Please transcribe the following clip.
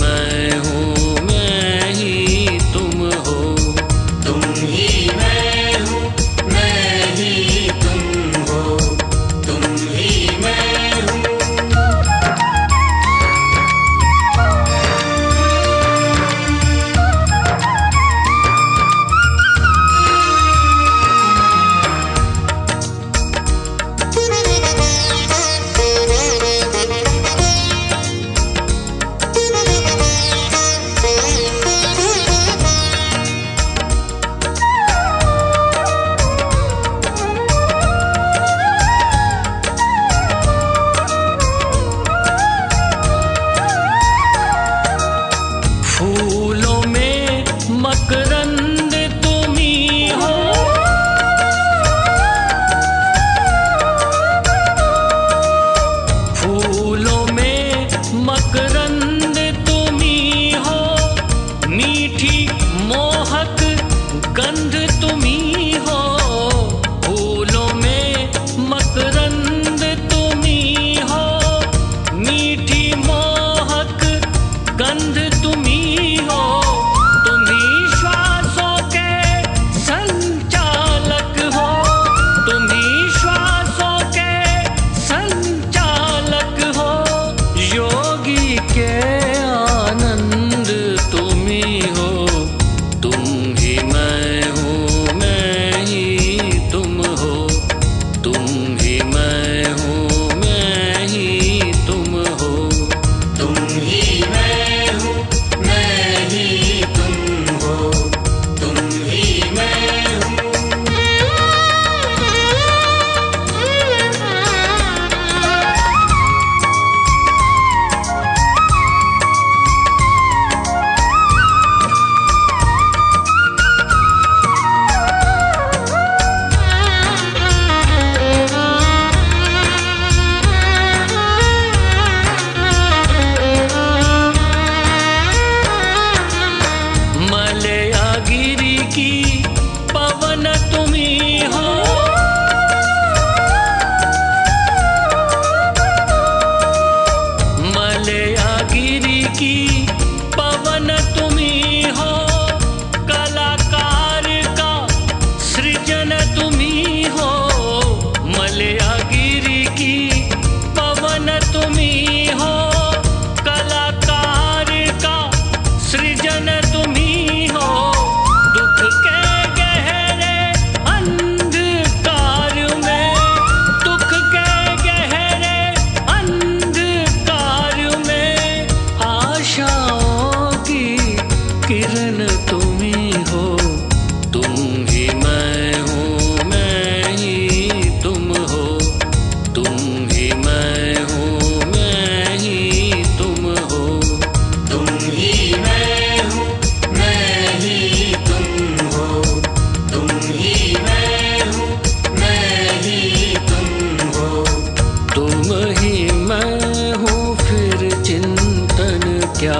मैं हूँ, मैं ही तुम हो। तुम ही मैं हूँ, मैं ही तुम हो। तुम ही मैं हूँ। फूलों में मकरंद तुम ही हो। फूलों में मकरंद तुम ही हो। मीठी मोहक गंध तुम ही हो। फूलों में मकरंद तुम ही हो। मीठी मोहक गंध तुम ही हो। तुम ही श्वासों के संचालक हो। तुम ही श्वासों के संचालक हो। योगी के आनंद तुम ही हो। तुम ही मैं हूँ, मैं ही तुम हो। तुम ही मैं हूँ, मैं ही तुम हो। तुम ही मैं हूँ, मैं ही तुम हो। तुम ही मैं हूँ। मलयागिरी की पवन तुम ही हो। मलयागिरी की पवन तुम ही हो। कलाकार का सृजन तुम ही हो। मलयागिरी की पवन तुम ही हो। कलाकार का सृजन तुम ही हो। दुख के गहरे अंधकार में, दुख के गहरे अंधकार में आशाओं की किरण तुम ही हो। तुम ही मैं हूँ, मैं ही तुम हो। तुम ही मैं हूँ, मैं ही तुम हो। तुम ही मैं हूँ, मैं ही तुम हो। तुम ही मैं हूँ, मैं ही तुम हो। तुम ही मैं हूँ, फिर चिंतन क्या।